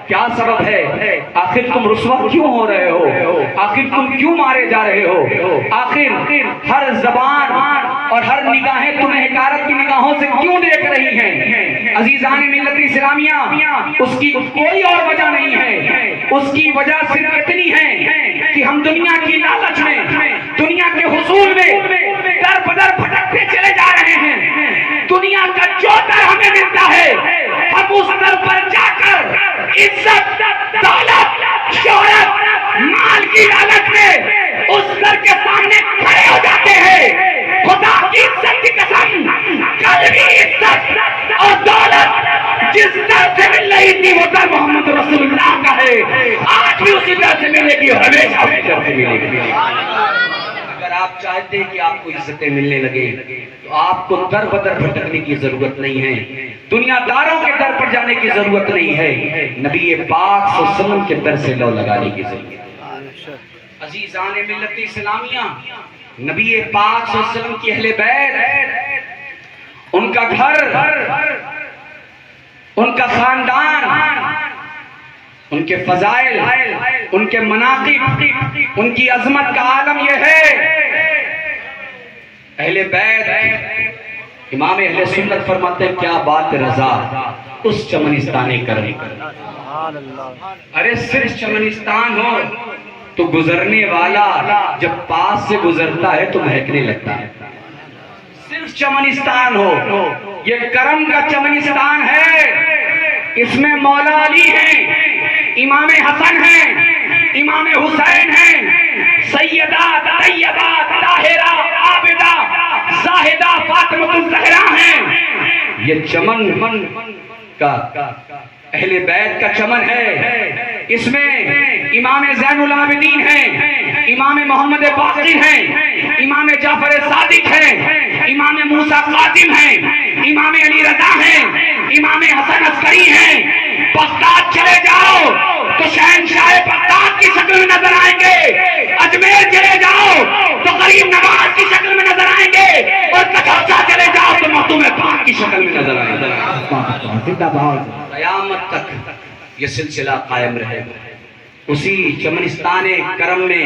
کیا سبب ہے؟ آخر تم رسوا کیوں ہو رہے ہو؟ آخر تم کیوں مارے جا رہے ہو؟ آخر ہر زبان اور ہر نگاہیں تمہیں حقارت کی نگاہوں سے کیوں دیکھ رہی ہیں؟ عزیزان ملت اسلامیہ، اس کی کوئی اور وجہ نہیں ہے، اس کی وجہ صرف اتنی ہے کہ ہم دنیا کی لالچ میں، دنیا کے حصول میں در بدر بھٹکتے چلے جا رہے ہیں۔ دنیا کا جو در ہمیں ملتا ہے ہم اس در پر جا کر عزت، دولت، شہرت، مال کی لالچ میں اس در کے سامنے کھڑے ہو جاتے ہیں۔ خدا کی عزت کی قسم، کل بھی عزت اور دولت جس در سے مل رہی تھی وہ در محمد رسول اللہ کا ہے، آج بھی اسی در سے ملے گی اور ہمیشہ اسی در سے ملے گی۔ اگر آپ چاہتے ہیں کہ آپ کو عزتیں ملنے لگے تو آپ کو در بدر بھٹکنے کی ضرورت نہیں ہے، دنیا داروں کے در پر جانے کی ضرورت نہیں ہے، نبی پاک صلی اللہ علیہ وسلم کے در سے لو لگانے کی ضرورت ہے۔ عزیزان ملت اسلامیہ، نبی پاک صلی اللہ علیہ وسلم کی اہل بیت، ان کا گھر، ان کا خاندان، ان کے فضائل، ان کے مناقب، ان کی عظمت کا عالم یہ ہے۔ اہل بیت، امام اہل سنت فرماتے ہیں کیا بات رضا، اس چمنستان کرم. ارے صرف چمنستان ہو تو گزرنے والا جب پاس سے گزرتا ہے تو مہکنے لگتا ہے. صرف چمنستان ہو، یہ کرم کا چمنستان ہے. اس میں مولا علی ہیں، امام حسن ہیں، امام حسین ہیں، سیدہ طیبہ طاہرہ عابدہ زاہدہ فاطمہ الزہرا ہیں. یہ چمن کا اہل بیت کا چمن ہے. اس میں امام زین العابدین ہیں، امام محمد باقر ہیں، امام جعفر صادق ہیں، امام موسیٰ قاسم ہیں، امام علی رضا ہیں، امام حسن عسکری ہیں. بغداد چلے جاؤ تو شہنشاہ بغداد کی شکل میں نظر آئیں گے. اجمیر چلے جاؤ تو غریب نواز کی شکل میں نظر آئیں گے. اور کٹھوعہ چلے جاؤ تو مخدوم پاک کی شکل میں نظر آئیں گے. قیامت تک یہ سلسلہ قائم رہے گا. اسی چمنستان کرم میں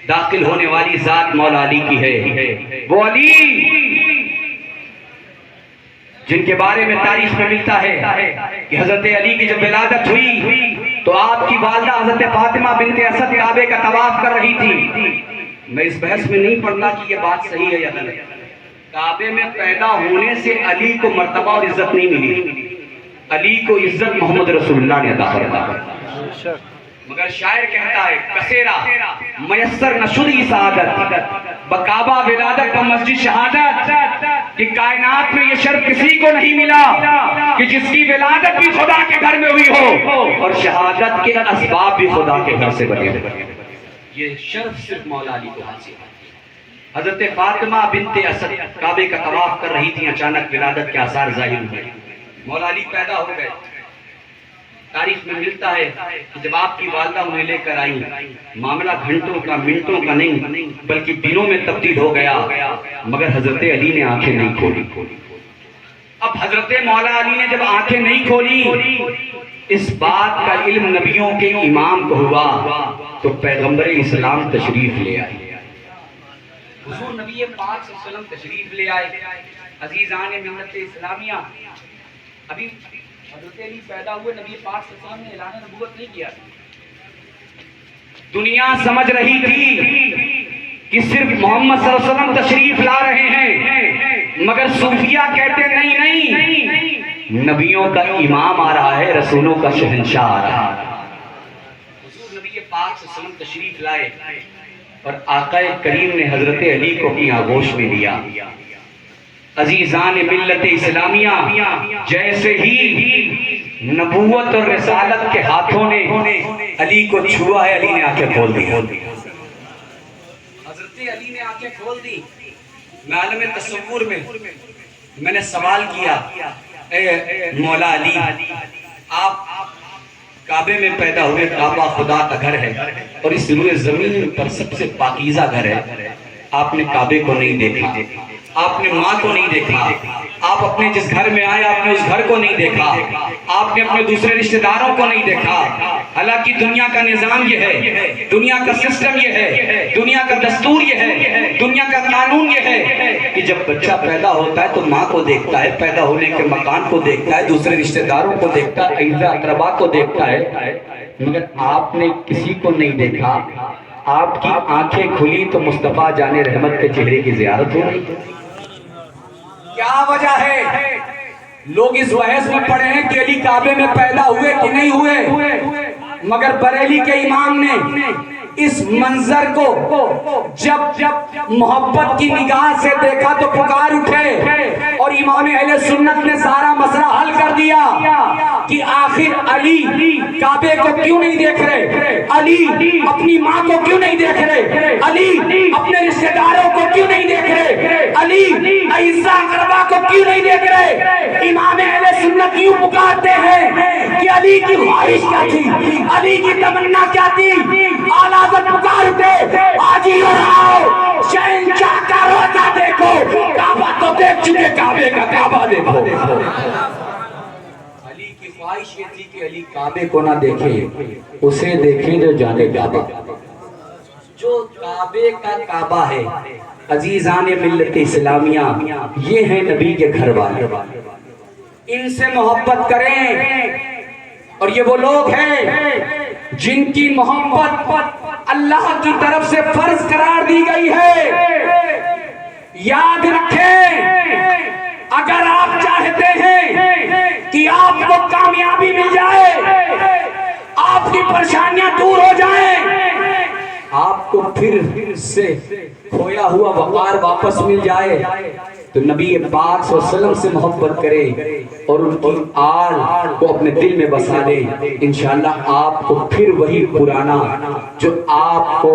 داخل ہونے والی ذات مولا علی کی ہے. وہ علی جن کے بارے میں تاریخ میں ملتا ہے کہ حضرت علی کی جب ولادت ہوئی تو آپ کی والدہ حضرت فاطمہ بنت اسد کعبے کا طواف کر رہی تھی. میں اس بحث میں نہیں پڑھنا کہ یہ بات صحیح ہے یا غلط. کعبے میں پیدا ہونے سے علی کو مرتبہ اور عزت نہیں ملی. علی کو عزت محمد رسول اللہ نے عطا فرمائی. مگر شاعر کہتا ہے کسیرا میسر نشدی سعادت بکعبہ ولادت و مسجد شہادت کہ کائنات میں یہ شرف کسی کو نہیں ملا کہ جس کی ولادت بھی خدا کے گھر میں ہوئی ہو اور شہادت کے اسباب بھی خدا کے گھر سے بنے ہوئے. یہ شرف صرف مولا علی کو حاصل ہے. حضرت فاطمہ بنت اسد کعبے کا طواف کر رہی تھی. اچانک ولادت کے آثار ظاہر ہوئے. مولا علی پیدا ہو گئے. تاریخ میں ملتا ہے کہ جب آپ کی والدہ انہیں لے کر آئی معاملہ گھنٹوں کا منٹوں کا نہیں بلکہ دنوں میں تبدیل ہو گیا. مگر حضرت علی نے آنکھیں نہیں کھولی. اب حضرت مولا علی نے جب آنکھیں نہیں کھولی اس بات کا علم نبیوں کے امام کو ہوا تو پیغمبر اسلام تشریف لے آئے. حضور نبی پاک صلی اللہ علیہ وسلم تشریف لے آئے. عزیزان ملت اسلامیہ ابھی حضرت علی پیدا ہوئے نبی پاک صلی اللہ علیہ وسلم نے اعلان نبوت نہیں کیا. دنیا سمجھ رہی تھی کہ صرف محمد صلی اللہ علیہ وسلم تشریف لا رہے ہیں مگر صوفیہ کہتے نہیں نبیوں کا امام آ رہا ہے، رسولوں کا شہنشاہ آ رہا ہے. حضور نبی پاک صلی اللہ علیہ وسلم تشریف لائے اور آقا کریم نے حضرت علی کو اپنی آغوش میں لیا. عزیزان ملت اسلامیہ جیسے ہی نبوت اور رسالت کے ہاتھوں نے علی کو چھوا ہے علی نے آنکھیں کھول دی. حضرت علی نے آنکھیں کھول دی. میں عالم تصور میں نے سوال کیا اے مولا علی آپ کعبے میں پیدا ہوئے. کعبہ خدا کا گھر ہے اور اس روئے زمین پر سب سے پاکیزہ گھر ہے. آپ نے کعبے کو نہیں دیکھا، آپ نے ماں کو نہیں دیکھا، آپ اپنے جس گھر میں آئے آپ نے اس گھر کو نہیں دیکھا، آپ نے اپنے دوسرے رشتہ داروں کو نہیں دیکھا. حالانکہ دنیا کا نظام یہ ہے، دنیا کا سسٹم یہ ہے، دنیا کا دستور یہ ہے، دنیا کا قانون یہ ہے کہ جب بچہ پیدا ہوتا ہے تو ماں کو دیکھتا ہے، پیدا ہونے کے مکان کو دیکھتا ہے، دوسرے رشتہ داروں کو دیکھتا ہے، اعزا اقربا کو دیکھتا ہے. مگر آپ نے کسی کو نہیں دیکھا. آپ کی آنکھیں کھلی تو مصطفیٰ جان رحمت کے چہرے کی زیارت ہو رہی. کیا وجہ ہے؟ لوگ اس بحث میں پڑے ہیں کہ علی کعبے میں پیدا ہوئے کہ نہیں ہوئے. مگر بریلی کے امام نے اس منظر کو جب محبت کی نگاہ سے دیکھا تو پکار اٹھے اور امام اہل سنت نے سارا مسئلہ حل کر دیا کہ آخر علی کعبے کو کیوں نہیں دیکھ رہے، علی اپنی ماں کو کیوں نہیں دیکھ رہے، علی اپنے رشتہ داروں کو کیوں نہیں دیکھ رہے، علی اعزا اقربا کو کیوں نہیں دیکھ رہے. امام اہل سنت یوں پکارتے ہیں کہ علی کی خواہش کیا تھی، علی کی تمنا کیا تھی. اعلیٰ پکارتے آجی اور آؤ شہنشاہ کا روزہ دیکھو، کعبہ تو دیکھ چکے، کعبے کا کعبہ دیکھو. علی کی خواہش یہ تھی کہ علی کعبے کو نہ دیکھے، اسے دیکھیں جو جانے کعبہ، جو کعبے کا کعبہ ہے. عزیزان ملت اسلامیہ یہ ہیں نبی کے گھر والے. ان سے محبت کریں. اور یہ وہ لوگ ہیں جن کی محبت اللہ کی طرف سے فرض قرار دی گئی ہے. یاد رکھیں اگر آپ چاہتے ہیں کہ آپ کو کامیابی مل جائے, آپ کی پریشانیاں دور ہو جائیں, آپ کو پھر سے کھویا ہوا وقار واپس مل جائے, تو نبی پاک صلی اللہ علیہ وسلم سے محبت کرے اور ان کی آل کو اپنے دل میں بسا دے. انشاءاللہ آپ کو پھر وہی پرانا جو آپ کو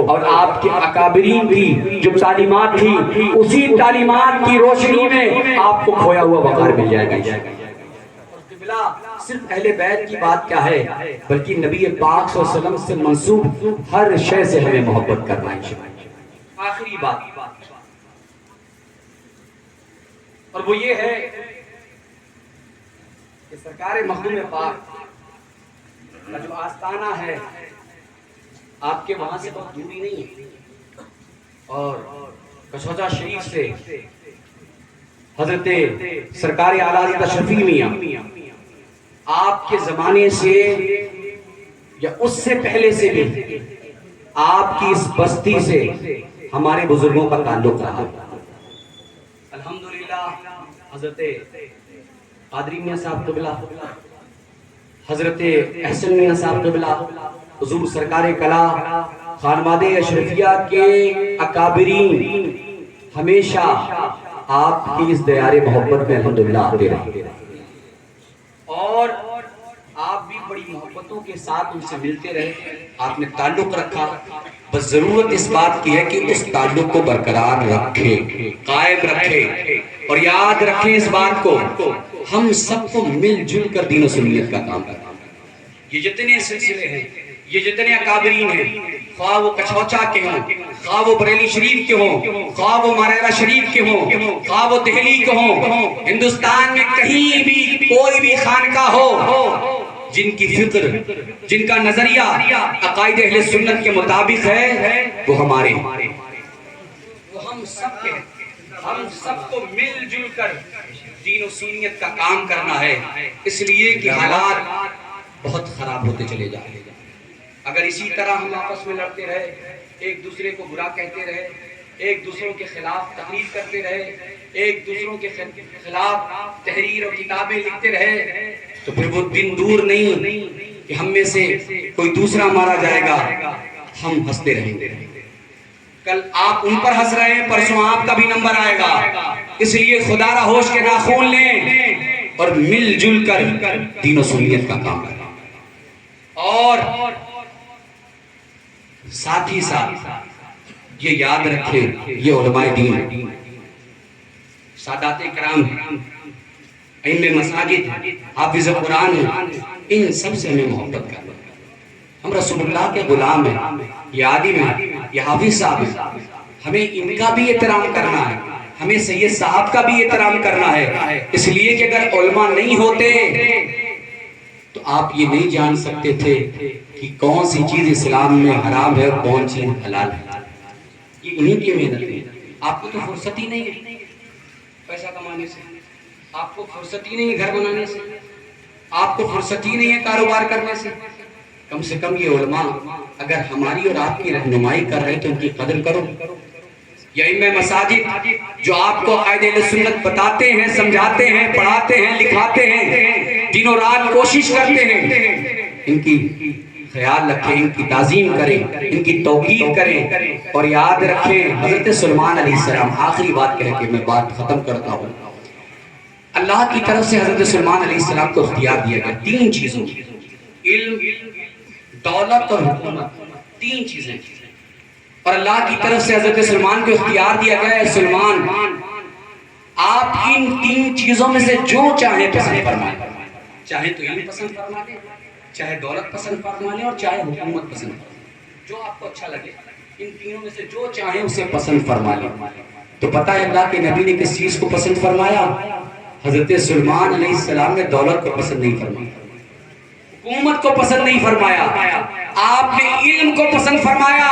اور آپ کے اکابرین کی جو تعلیمات تھی, اسی تعلیمات کی روشنی میں آپ کو کھویا ہوا وقار مل جائے گا. صرف اہل بیت کی بات کیا ہے, بلکہ نبی پاک صلی اللہ علیہ وسلم سے منسوب ہر شے سے ہمیں محبت کرنا ہے. آخری بات اور وہ یہ ہے کہ سرکار مخدوم پاک کا جو آستانہ ہے آپ کے وہاں سے بہت دوری نہیں ہے, اور کچھوچا شریف سے حضرت سرکار اعلیٰ تشریفی میاں آپ کے زمانے سے یا اس سے پہلے سے بھی آپ کی اس بستی سے ہمارے بزرگوں کا تعلق رہا. الحمدللہ حضرت قادری میاں صاحب قبلہ, حضرت احسن میاں صاحب قبلہ, حضور سرکار کلا, خانواد اشرفیہ کے اکابرین ہمیشہ آپ کی اس دیار محبت میں الحمدللہ آتے رہے, اور آپ بھی بڑی محبتوں کے ساتھ ان سے ملتے رہے, آپ نے تعلق رکھا. بس ضرورت اس بات کی ہے کہ اس تعلق کو برقرار رکھے, قائم رکھے, اور یاد رکھیں اس بات کو, ہم سب کو مل جل کر دین و سنت کا کام کرنا. یہ جتنے سلسلے ہیں, یہ جتنے اکابرین ہیں, خواہ وہ کچھوچا کے ہوں, خواہ وہ بریلی شریف کے ہوں, خواہ وہ مریرہ شریف کے ہوں, خواہ وہ دہلی کے ہوں, ہندوستان میں کہیں بھی کوئی بھی خانقاہ ہو جن کی فکر, جن کا نظریہ عقائد اہل سنت کے مطابق ہے, وہ ہمارے, وہ ہم سب کے, ہم سب کو مل جل کر دین و سنت کا کام کرنا ہے. اس لیے کہ حالات بہت خراب ہوتے چلے جا رہے ہیں. اگر اسی طرح ہم آپس میں لڑتے رہے, ایک دوسرے کو برا کہتے رہے, ایک دوسروں کے خلاف تقریر کرتے رہے, ایک دوسروں کے خلاف تحریر اور کتابیں لکھتے رہے, تو پھر وہ دن دور نہیں کہ ہم میں سے کوئی دوسرا مارا جائے گا, ہم ہنستے رہیں گے. کل آپ ان پر ہنس رہے ہیں, پرسوں آپ کا بھی نمبر آئے گا. اس لیے خدا را ہوش کے ناخون لیں اور مل جل کر دین و سنت کا کام کریں. اور ساتھ ہی ساتھ یہ یاد رکھیں, یہ علماء دین, سادات کرام, ائمہ مساجد, حافظ قرآن, ان سب سے ہمیں محبت کرنا. ہم رسول اللہ کے غلام ہیں, یہ عالم ہیں, یہ حافظ صاحب ہیں, ہمیں ان کا بھی احترام کرنا ہے, ہمیں سید صاحب کا بھی احترام کرنا ہے. اس لیے کہ اگر علماء نہیں ہوتے تو آپ یہ نہیں جان سکتے تھے کہ کون سی چیز اسلام میں حرام ہے اور کون چیز حلال ہے. یہ انہی کی محنت ہے. آپ کو تو فرصت ہی نہیں ہے پیسہ کمانے سے, آپ کو فرصت ہی نہیں ہے گھر بنانے سے, آپ کو فرصت ہی نہیں ہے کاروبار کرنے سے. کم سے کم یہ علماء اگر ہماری اور آپ کی رہنمائی کر رہے تو ان کی قدر کرو. یا ائمہ مساجد جو آپ کو عقائد اہل سنت بتاتے ہیں, سمجھاتے ہیں, پڑھاتے ہیں, لکھاتے ہیں, دنوں رات کوشش کرتے ہیں, ان کی خیال رکھیں, ان کی تعظیم کریں, ان کی توقیر کریں. اور یاد رکھیں حضرت سلیمان علیہ السلام, آخری بات کہہ کے میں بات ختم کرتا ہوں, اللہ کی طرف سے حضرت سلیمان علیہ السلام کو اختیار دیا گیا 3 چیزوں, علم, دولت اور حکومت, 3 چیزیں. اور اللہ کی طرف سے حضرت سلیمان کو اختیار دیا گیا ہے, سلیمان آپ ان 3 چیزوں میں سے جو چاہیں پسند فرمائیں. چاہے تو علم پسند فرما لیں, چاہے دولت پسند فرما لیں, اور چاہے حکومت پسند فرما لیں, جو آپ کو اچھا لگے. ان تینوں میں سے جو چاہیں اسے پسند فرما لیں. تو پتہ ہے اللہ کے نبی نے کس چیز کو پسند فرمایا؟ حضرت سلیمان علیہ السلام نے دولت کو پسند نہیں فرمایا, حکومت کو پسند نہیں فرمایا, آپ نے علم کو پسند فرمایا،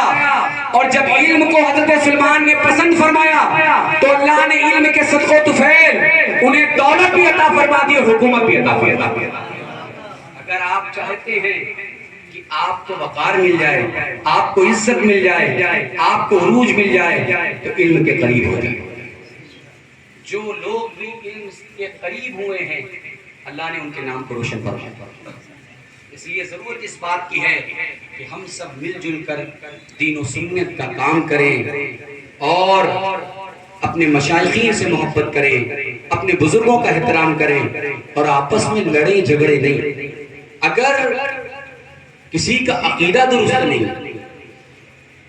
اور جب علم کو حضرت سلیمان نے پسند فرمایا تو اللہ نے علم کے صدقہ و طفیل انہیں دولت بھی عطا فرما دی اور حکومت بھی عطا فرما دی۔ اگر آپ چاہتے ہیں کہ آپ کو وقار مل جائے، آپ کو عزت مل جائے، آپ کو عروج مل جائے، تو علم کے قریب ہو جائے۔ جو لوگ بھی علم کے قریب ہوئے ہیں اللہ نے ان کے نام کو روشن فرمایا۔ اس لیے ضرورت اس بات کی ہے کہ ہم سب مل جل کر دین و سنت کا کام کریں اور اپنے مشائخین سے محبت کریں، اپنے بزرگوں کا احترام کریں اور آپس میں لڑیں جھگڑے نہیں۔ اگر کسی کا عقیدہ درست نہیں،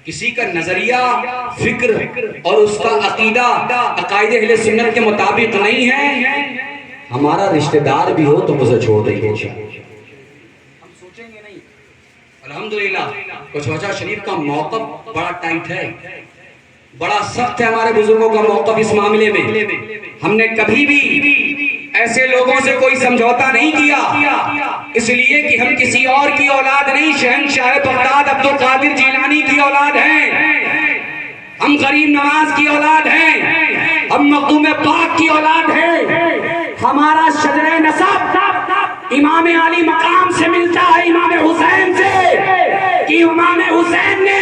کسی کا نظریہ فکر اور اس کا عقیدہ عقائد اہل سنت کے مطابق نہیں ہے، ہمارا رشتہ دار بھی ہو تو مجھے چھوڑ دیں گے۔ ہم سوچیں گے نہیں۔ الحمدللہ کچھ وجہ شریف کا موقف بڑا ٹائٹ ہے، بڑا سخت ہے ہمارے بزرگوں کا موقف اس معاملے میں۔ ہم نے کبھی بھی ایسے لوگوں سے کوئی سمجھوتا نہیں کیا، اس لیے کہ ہم کسی اور کی اولاد نہیں، شہنشاہ بغداد عبد القادر جیلانی کی اولاد ہیں، ہم غریب نواز کی اولاد ہیں، ہم مخدوم پاک کی اولاد ہیں۔ ہمارا شجرہ نسب امام علی مقام سے ملتا ہے، امام حسین سے، کہ امام حسین نے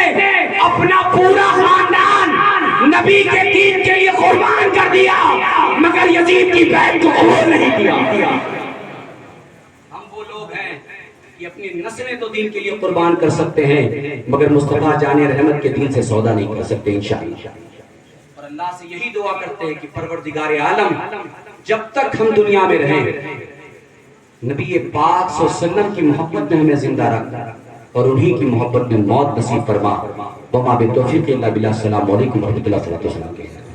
اپنا پورا خاندان نبی کے دین کے لیے قربان کر دیا، مگر یزید کی بیعت کو قبول نہیں کیا۔ ہم وہ لوگ ہیں کہ اپنی نسلیں تو دین کے لیے قربان کر سکتے ہیں، مگر مصطفیٰ جان رحمت کے دین سے سودا نہیں کر سکتے انشاءاللہ۔ اور اللہ سے یہی دعا کرتے ہیں کہ پروردگار عالم جب تک ہم دنیا میں رہیں نبی پاک صلی اللہ علیہ وسلم کی محبت میں ہمیں زندہ رکھ اور انہی کی محبت میں موت نصیب فرما۔ وما بالتوفیق الا باللہ۔ السلام علیکم ورحمۃ اللہ وبرکاتہ۔